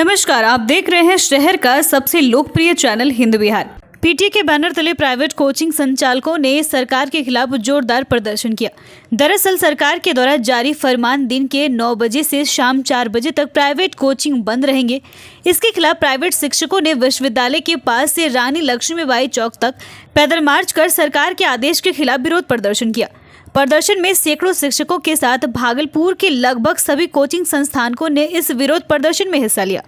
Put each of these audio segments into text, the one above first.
नमस्कार, आप देख रहे हैं शहर का सबसे लोकप्रिय चैनल हिंद विहार। पीटीए के बैनर तले प्राइवेट कोचिंग संचालकों ने सरकार के खिलाफ जोरदार प्रदर्शन किया। दरअसल सरकार के द्वारा जारी फरमान दिन के 9 बजे से शाम 4 बजे तक प्राइवेट कोचिंग बंद रहेंगे। इसके खिलाफ प्राइवेट शिक्षकों ने विश्वविद्यालय के पास से रानी लक्ष्मीबाई चौक तक पैदल मार्च कर सरकार के आदेश के खिलाफ विरोध प्रदर्शन किया। प्रदर्शन में सैकड़ों शिक्षकों के साथ भागलपुर के लगभग सभी कोचिंग संस्थानों ने इस विरोध प्रदर्शन में हिस्सा लिया।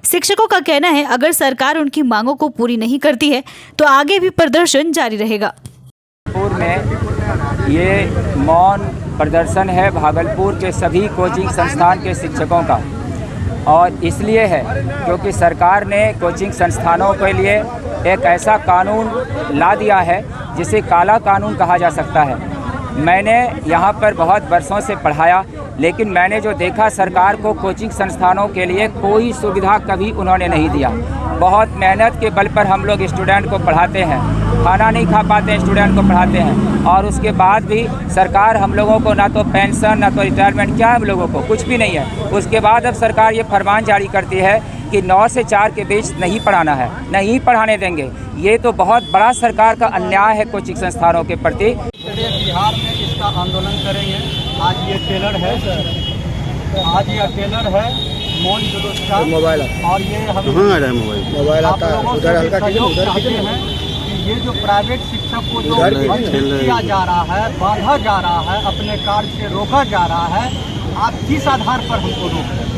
शिक्षकों का कहना है, अगर सरकार उनकी मांगों को पूरी नहीं करती है तो आगे भी प्रदर्शन जारी रहेगा। भागलपुर में ये मौन प्रदर्शन है भागलपुर के सभी कोचिंग संस्थान के शिक्षकों का, और इसलिए है क्योंकि सरकार ने कोचिंग संस्थानों के लिए एक ऐसा कानून ला दिया है जिसे काला कानून कहा जा सकता है। मैंने यहाँ पर बहुत वर्षों से पढ़ाया, लेकिन मैंने जो देखा, सरकार को कोचिंग संस्थानों के लिए कोई सुविधा कभी उन्होंने नहीं दिया। बहुत मेहनत के बल पर हम लोग स्टूडेंट को पढ़ाते हैं, खाना नहीं खा पाते हैं, स्टूडेंट को पढ़ाते हैं, और उसके बाद भी सरकार हम लोगों को ना तो पेंशन ना तो रिटायरमेंट, क्या हम लोगों को कुछ भी नहीं है। उसके बाद अब सरकार ये फरमान जारी करती है कि 9 से 4 के बीच नहीं पढ़ाना है, नहीं पढ़ाने देंगे। ये तो बहुत बड़ा सरकार का अन्याय है कोचिंग संस्थानों के प्रति। बिहार में इसका आंदोलन करेंगे। आज ये टेलर है, आज ये टेलर है मौन जुलूस का मोबाइल, और ये हम मोबाइल आता है उधर हल्का चाहते हैं कि ये जो प्राइवेट शिक्षक को जो किया जा रहा है, बांधा जा रहा है, अपने कार्य से रोका जा रहा है, आप किस आधार पर हमको रोक रहे हैं?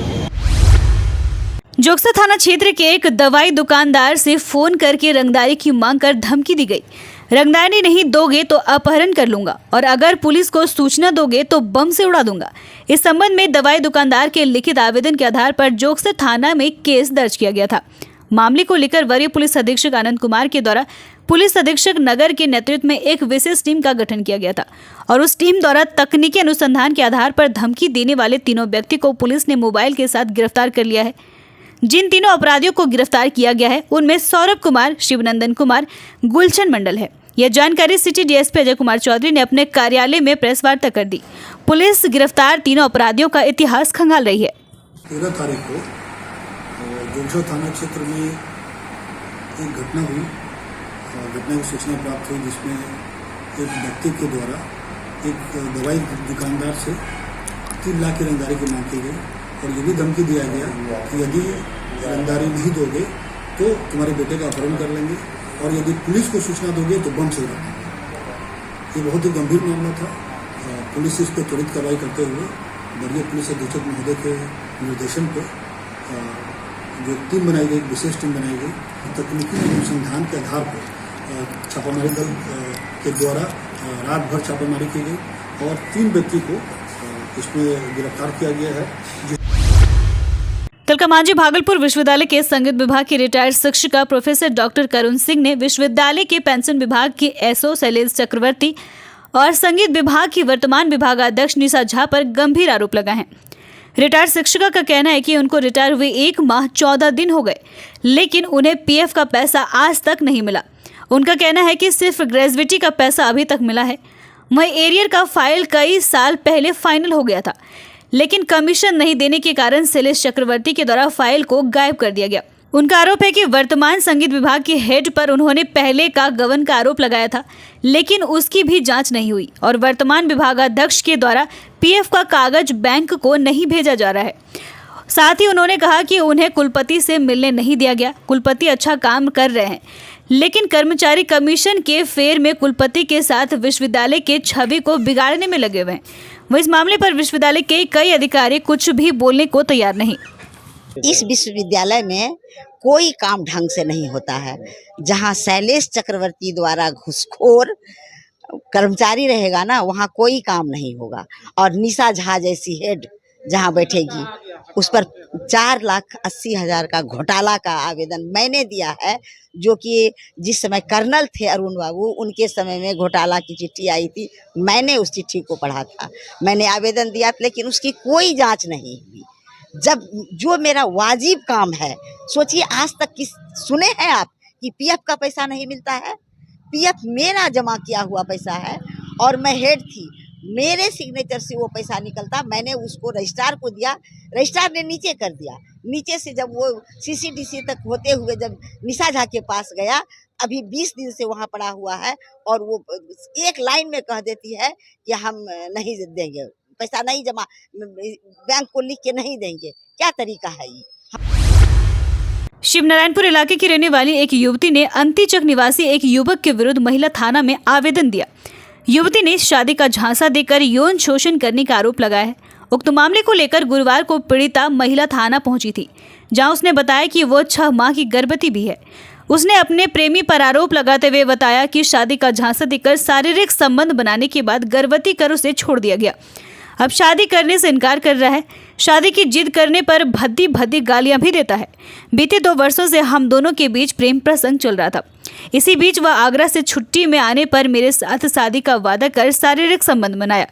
जोगसा थाना क्षेत्र के एक दवाई दुकानदार से फोन करके रंगदारी की मांग कर धमकी दी गई। रंगदारी नहीं दोगे तो अपहरण कर लूंगा, और अगर पुलिस को सूचना दोगे तो बम से उड़ा दूंगा। इस संबंध में दवाई दुकानदार के लिखित आवेदन के आधार पर जोगसा थाना में केस दर्ज किया गया था। मामले को लेकर वरीय पुलिस अधीक्षक आनंद कुमार के द्वारा पुलिस अधीक्षक नगर के नेतृत्व में एक विशेष टीम का गठन किया गया था, और उस टीम द्वारा तकनीकी अनुसंधान के आधार पर धमकी देने वाले तीनों व्यक्ति को पुलिस ने मोबाइल के साथ गिरफ्तार कर लिया है। जिन तीनों अपराधियों को गिरफ्तार किया गया है उनमें सौरभ कुमार, शिवनंदन कुमार, गुलशन मंडल है। यह जानकारी सिटी डीएसपी अजय कुमार चौधरी ने अपने कार्यालय में प्रेस वार्ता कर दी। पुलिस गिरफ्तार तीनों अपराधियों का इतिहास खंगाल रही है। 13 तारीख को जोगसा थाना क्षेत्र में एक घटना हुई। घटना की सूचना प्राप्त हुई जिसमें एक व्यक्ति के द्वारा एक दवाई दुकानदार से 3 लाख की रंगदारी की मांग की गई, और ये भी धमकी दिया गया कि यदि रंगदारी नहीं दोगे तो तुम्हारे बेटे का अपहरण कर लेंगे, और यदि पुलिस को सूचना दोगे तो बम से उड़ा देंगे। ये बहुत ही गंभीर मामला था। पुलिस इस पर त्वरित कार्रवाई करते हुए वरीय पुलिस अधीक्षक महोदय के निर्देशन पर जो टीम बनाई गई, विशेष टीम बनाई गई, तकनीकी अनुसंधान के आधार पर छापामारी दल के द्वारा रात भर छापामारी की गई, और 3 व्यक्ति को इसमें गिरफ्तार किया गया है। कलकामांझी भागलपुर विश्वविद्यालय के संगीत विभाग की रिटायर्ड शिक्षिका प्रोफेसर डॉक्टर करुण सिंह ने विश्वविद्यालय के पेंशन विभाग की एसओ शैलेश चक्रवर्ती और संगीत विभाग की वर्तमान विभागाध्यक्ष निशा झा पर गंभीर आरोप लगाए हैं। रिटायर्ड शिक्षिका का कहना है कि उनको रिटायर हुए 1 माह 14 दिन हो गए, लेकिन उन्हें पीएफ का पैसा आज तक नहीं मिला। उनका कहना है कि सिर्फ ग्रेजुएटी का पैसा अभी तक मिला है। वहीं एरियर का फाइल कई साल पहले फाइनल हो गया था, लेकिन कमीशन नहीं देने के कारण शैलेश चक्रवर्ती के द्वारा फाइल को गायब कर दिया गया। उनका आरोप है कि वर्तमान संगीत विभाग के हेड पर उन्होंने पहले का गबन का आरोप लगाया था, लेकिन उसकी भी जांच नहीं हुई, और वर्तमान विभागाध्यक्ष के द्वारा पीएफ का कागज बैंक को नहीं भेजा जा रहा है। साथ ही उन्होंने कहा कि उन्हें कुलपति से मिलने नहीं दिया गया। कुलपति अच्छा काम कर रहे हैं, लेकिन कर्मचारी कमीशन के फेर में कुलपति के साथ विश्वविद्यालय के छवि को बिगाड़ने में लगे हुए हैं। इस मामले पर विश्वविद्यालय के कई अधिकारी कुछ भी बोलने को तैयार नहीं। इस विश्वविद्यालय में कोई काम ढंग से नहीं होता है। जहां शैलेश चक्रवर्ती द्वारा घूसखोर कर्मचारी रहेगा ना, वहां कोई काम नहीं होगा। और निशा झा जैसी हेड जहां बैठेगी, उस पर 4,80,000 का घोटाला का आवेदन मैंने दिया है, जो कि जिस समय कर्नल थे अरुण बाबू, उनके समय में घोटाला की चिट्ठी आई थी। मैंने उस चिट्ठी को पढ़ा था, मैंने आवेदन दिया था, लेकिन उसकी कोई जांच नहीं हुई। जब जो मेरा वाजिब काम है, सोचिए आज तक किस सुने हैं आप कि पीएफ का पैसा नहीं मिलता है? पीएफ मेरा जमा किया हुआ पैसा है, और मैं हेड थी। मेरे सिग्नेचर से वो पैसा निकलता, मैंने उसको रजिस्ट्रार को दिया, रजिस्ट्रार ने नीचे कर दिया। नीचे से जब वो CCDC तक होते हुए जब निशा झा के पास गया, अभी 20 दिन से वहाँ पड़ा हुआ है और वो एक लाइन में कह देती है कि हम नहीं देंगे पैसा, नहीं जमा, बैंक को लिख के नहीं देंगे। क्या तरीका है ये? शिवनारायणपुर इलाके की रहने वाली एक युवती ने अंतिचक निवासी एक युवक के विरुद्ध महिला थाना में आवेदन दिया। युवती ने शादी का झांसा देकर यौन शोषण करने का आरोप लगाया है। उक्त मामले को लेकर गुरुवार को पीड़िता महिला थाना पहुंची थी, जहां उसने बताया कि वो 6 माह की गर्भवती भी है। उसने अपने प्रेमी पर आरोप लगाते हुए बताया कि शादी का झांसा देकर शारीरिक संबंध बनाने के बाद गर्भवती कर उसे छोड़ दिया गया। अब शादी करने से इनकार कर रहा है। शादी की जिद करने पर भद्दी भद्दी गालियां भी देता है। बीते 2 वर्षों से हम दोनों के बीच प्रेम प्रसंग चल रहा था। इसी बीच वह आगरा से छुट्टी में आने पर मेरे साथ शादी का वादा कर शारीरिक संबंध बनाया।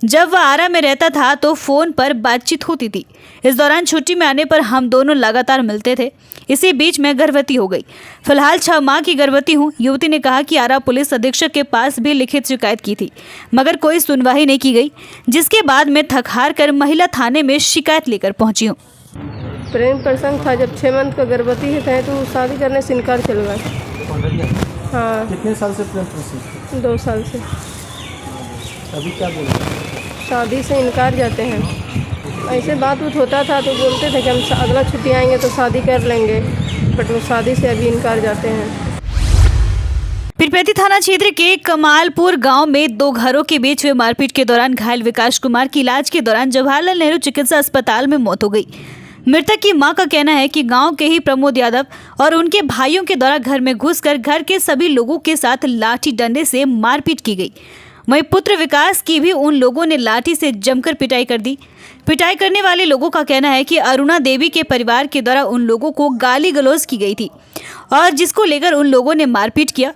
जब वह आरा में रहता था तो फोन पर बातचीत होती थी। इस दौरान छुट्टी में आने पर हम दोनों लगातार मिलते थे। इसी बीच मैं गर्भवती हो गई। फिलहाल 6 माह की गर्भवती हूँ। युवती ने कहा कि आरा पुलिस अधीक्षक के पास भी लिखित शिकायत की थी, मगर कोई सुनवाई नहीं की गई, जिसके बाद मैं थक हार कर महिला थाने में शिकायत लेकर पहुंची हूँ। प्रेम प्रसंग था, जब 6 मंथ का गर्भवती थे तो शादी करने से इनकार चल गया। हाँ। कितने साल से प्रेम प्रसंग? 2 साल से। अभी क्या बोल रहे हैं? शादी से इनकार जाते हैं। ऐसे बात होता था तो बोलते थे कि हम अगला छुट्टी आएंगे तो शादी कर लेंगे, बट वो शादी से अभी इनकार जाते हैं। पीरपैंती थाना क्षेत्र के कमालपुर गांव में 2 घरों के बीच हुए मारपीट के दौरान घायल विकास कुमार की इलाज के दौरान जवाहरलाल नेहरू चिकित्सा अस्पताल में मौत हो गई। मृतक की मां का कहना है कि गांव के ही प्रमोद यादव और उनके भाइयों के द्वारा घर में घुसकर घर के सभी लोगों के साथ लाठी डंडे से मारपीट की गई। वहीं पुत्र विकास की भी उन लोगों ने लाठी से जमकर पिटाई कर दी। पिटाई करने वाले लोगों का कहना है कि अरुणा देवी के परिवार के द्वारा उन लोगों को गाली गलौज की गई थी और जिसको लेकर उन लोगों ने मारपीट किया।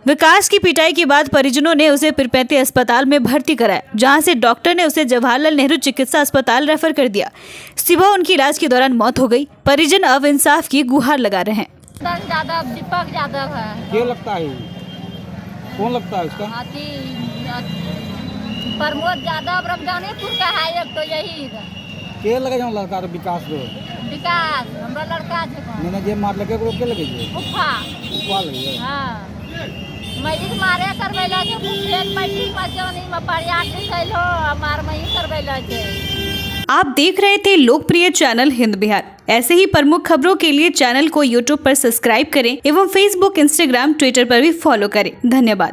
विकास की पिटाई के बाद परिजनों ने उसे पीरपैंती अस्पताल में भर्ती कराया, जहां से डॉक्टर ने उसे जवाहरलाल नेहरू चिकित्सा अस्पताल रेफर कर दिया। सुबह उनकी इलाज के दौरान मौत हो गई। परिजन अब इंसाफ की गुहार लगा रहे हैं। यादव, दीपक यादव है। क्या लगता है? कौन लगता है उसका? प्रमोद यादव रमजानीपुर का है एक, तो यही क्या लगे जो लड़का विकास को? विकास हमरा लड़का है। मैंने जे मार लगे को के लगे जे उफा लगे। हां, मई मारे करवेला जे खेत मट्टी मचौनी में परियाटी सैलो मार मई करवेला जे। आप देख रहे थे लोकप्रिय चैनल हिंद बिहार। ऐसे ही प्रमुख खबरों के लिए चैनल को YouTube पर सब्सक्राइब करें एवं Facebook, Instagram, Twitter पर भी फॉलो करें। धन्यवाद।